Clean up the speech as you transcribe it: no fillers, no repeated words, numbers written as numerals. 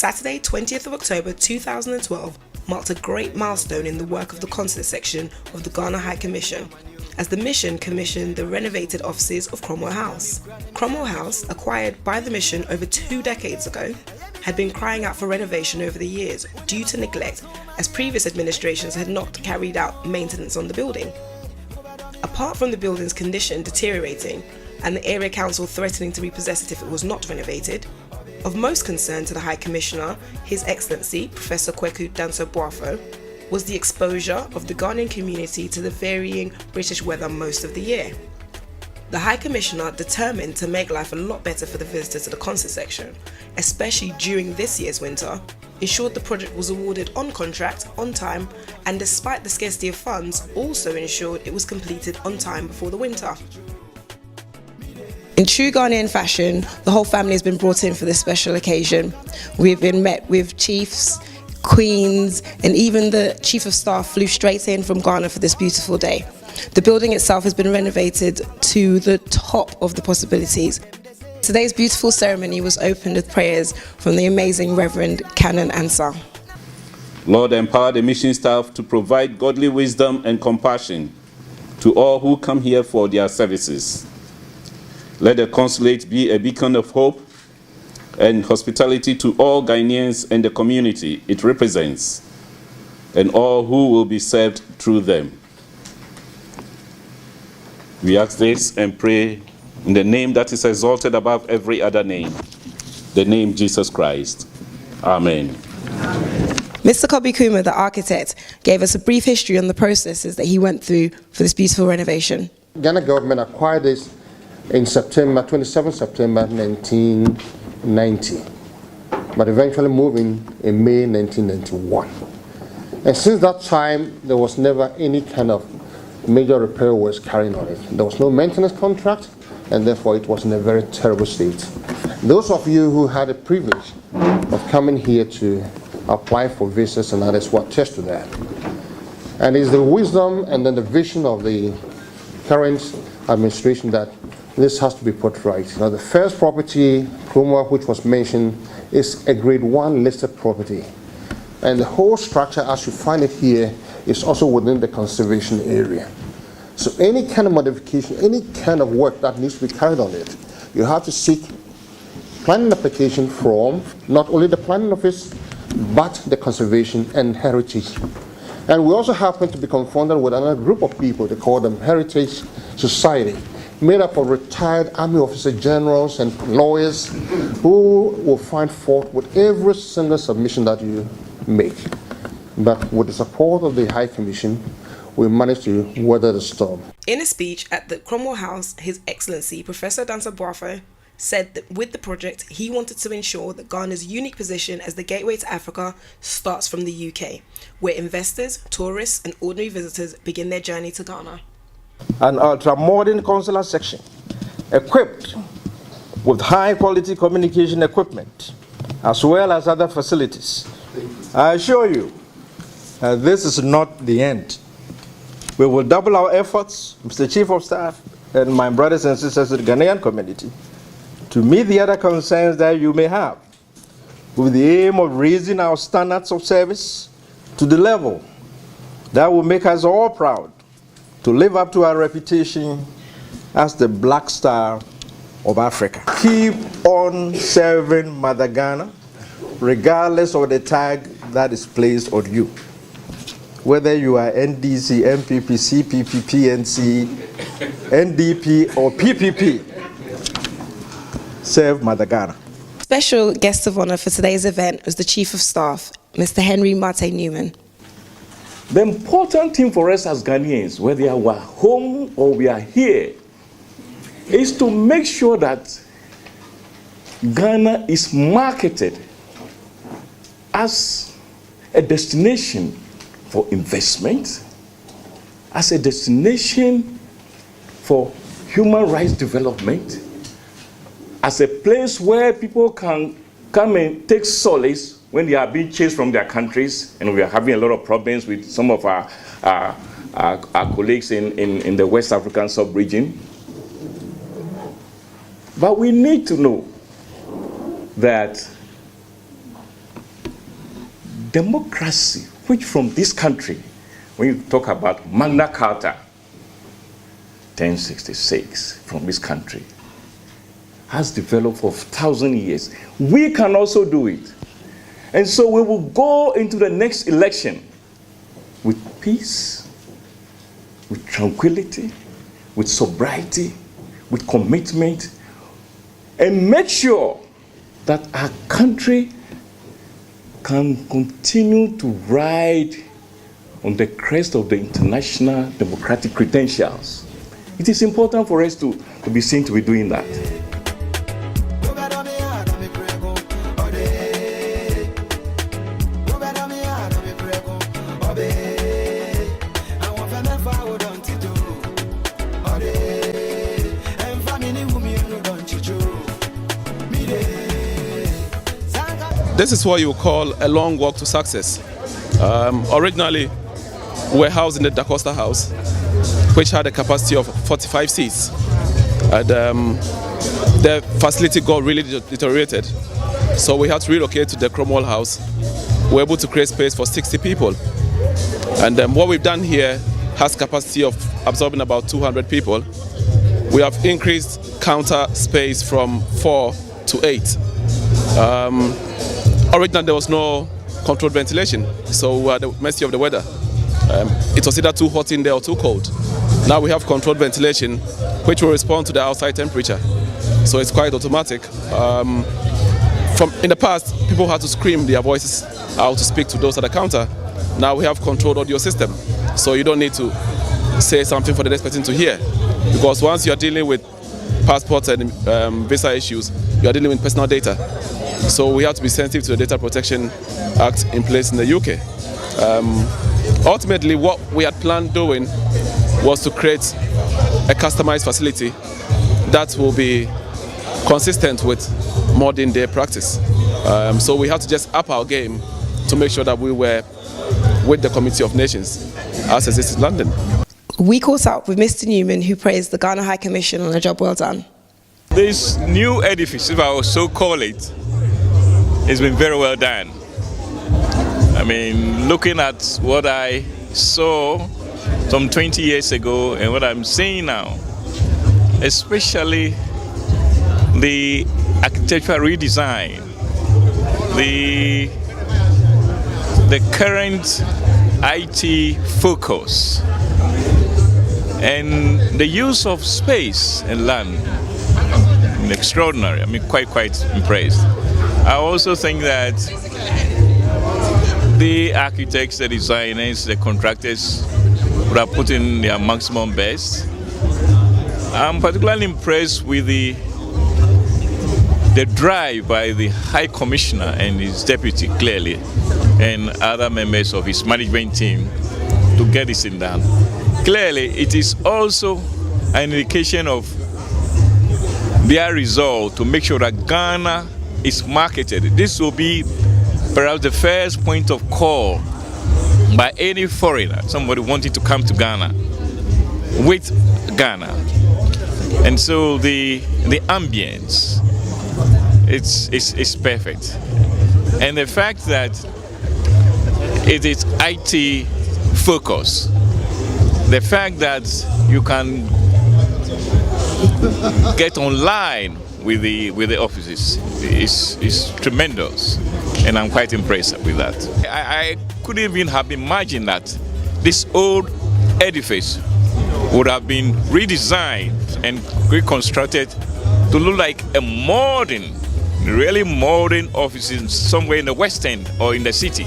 Saturday, 20th of October 2012 marked a great milestone in the work of the Consular section of the Ghana High Commission, as the mission commissioned the renovated offices of Cromwell House. Cromwell House, acquired by the mission over 2 decades ago, had been crying out for renovation over the years due to neglect, as previous administrations had not carried out maintenance on the building. Apart from the building's condition deteriorating and the area council threatening to repossess it if it was not renovated, of most concern to the High Commissioner, His Excellency Professor Kweku Danso-Boafo, was the exposure of the Ghanaian community to the varying British weather most of the year. The High Commissioner, determined to make life a lot better for the visitors to the concert section, especially during this year's winter, ensured the project was awarded on contract, on time, and despite the scarcity of funds, also ensured it was completed on time before the winter. In true Ghanaian fashion, the whole family has been brought in for this special occasion. We've been met with chiefs, queens, and even the chief of staff flew straight in from Ghana for this beautiful day. The building itself has been renovated to the top of the possibilities. Today's beautiful ceremony was opened with prayers from the amazing Reverend Canon Ansah. Lord, empower the mission staff to provide godly wisdom and compassion to all who come here for their services. Let the consulate be a beacon of hope and hospitality to all Ghanaians and the community it represents, and all who will be served through them. We ask this and pray in the name that is exalted above every other name, the name Jesus Christ. Amen. Mr. Kobi Kuma, the architect, gave us a brief history on the processes that he went through for this beautiful renovation. Ghana government acquired this in September, 27 September 1990, but eventually moving in May 1991. And since that time, there was never any kind of major repair works carrying on it. There was no maintenance contract, and therefore it was in a very terrible state. Those of you who had the privilege of coming here to apply for visas and others will attest to that. And it's the wisdom and then the vision of the current administration that this has to be put right. Now, the first property, Cromwell, which was mentioned, is a grade 1 listed property. And the whole structure, as you find it here, is also within the conservation area. So any kind of modification, any kind of work that needs to be carried on it, you have to seek planning application from not only the planning office, but the conservation and heritage. And we also happen to be confronted with another group of people, they call them Heritage Society, made up of retired army officer generals and lawyers who will find fault with every single submission that you make. But with the support of the High Commission, we managed to weather the storm. In a speech at the Cromwell House, His Excellency Professor Danso-Boafo said that with the project, he wanted to ensure that Ghana's unique position as the gateway to Africa starts from the UK, where investors, tourists, and ordinary visitors begin their journey to Ghana. An ultra-modern consular section equipped with high-quality communication equipment, as well as other facilities. I assure you, this is not the end. We will double our efforts, Mr. Chief of Staff, and my brothers and sisters in the Ghanaian community, to meet the other concerns that you may have, with the aim of raising our standards of service to the level that will make us all proud to live up to our reputation as the Black Star of Africa. Keep on serving Mother Ghana, regardless of the tag that is placed on you. Whether you are NDC, MPP, CPP, PNC, NDP, or PPP, serve Mother Ghana. Special guest of honor for today's event was the Chief of Staff, Mr. Henry Mate Newman. The important thing for us as Ghanaians, whether we are home or we are here, is to make sure that Ghana is marketed as a destination for investment, as a destination for human rights development, as a place where people can come and take solace when they are being chased from their countries, and we are having a lot of problems with some of our colleagues in the West African sub-region. But we need to know that democracy, which from this country, when you talk about Magna Carta, 1066, from this country, has developed for 1,000 years. We can also do it. And so we will go into the next election with peace, with tranquility, with sobriety, with commitment, and make sure that our country can continue to ride on the crest of the international democratic credentials. It is important for us to be seen to be doing that. This is what you call a long walk to success. Originally, we were housed in the Da Costa House, which had a capacity of 45 seats. And the facility got really deteriorated. So we had to relocate to the Cromwell House. We were able to create space for 60 people. And what we've done here has capacity of absorbing about 200 people. We have increased counter space from 4 to 8. Originally, there was no controlled ventilation, so we were at the mercy of the weather. It was either too hot in there or too cold. Now we have controlled ventilation, which will respond to the outside temperature. So it's quite automatic. In the past, people had to scream their voices out to speak to those at the counter. Now we have controlled audio system, so you don't need to say something for the next person to hear. Because once you are dealing with passports and visa issues, you are dealing with personal data. So we have to be sensitive to the Data Protection Act in place in the UK. Ultimately, what we had planned doing was to create a customized facility that will be consistent with modern day practice. So we had to just up our game to make sure that we were with the Community of Nations as exists in London. We caught up with Mr. Newman, who praised the Ghana High Commission on a job well done. This new edifice, if I will so call it, has been very well done. I mean, looking at what I saw some 20 years ago and what I'm seeing now, especially the architectural redesign, the current IT focus, and the use of space and land, extraordinary. I mean, quite impressed. I also think that the architects, the designers, the contractors would have put in their maximum best. I'm particularly impressed with the drive by the High Commissioner and his deputy, clearly, and other members of his management team to get this thing done. Clearly, it is also an indication of their resolve to make sure that Ghana is marketed. This will be perhaps the first point of call by any foreigner, somebody wanting to come to Ghana, with Ghana. And so the ambience, it's perfect. And the fact that it is IT focus, the fact that you can get online with the offices is tremendous, and I'm quite impressed with that. I couldn't even have imagined that this old edifice would have been redesigned and reconstructed to look like a modern, really modern office somewhere in the West End or in the city.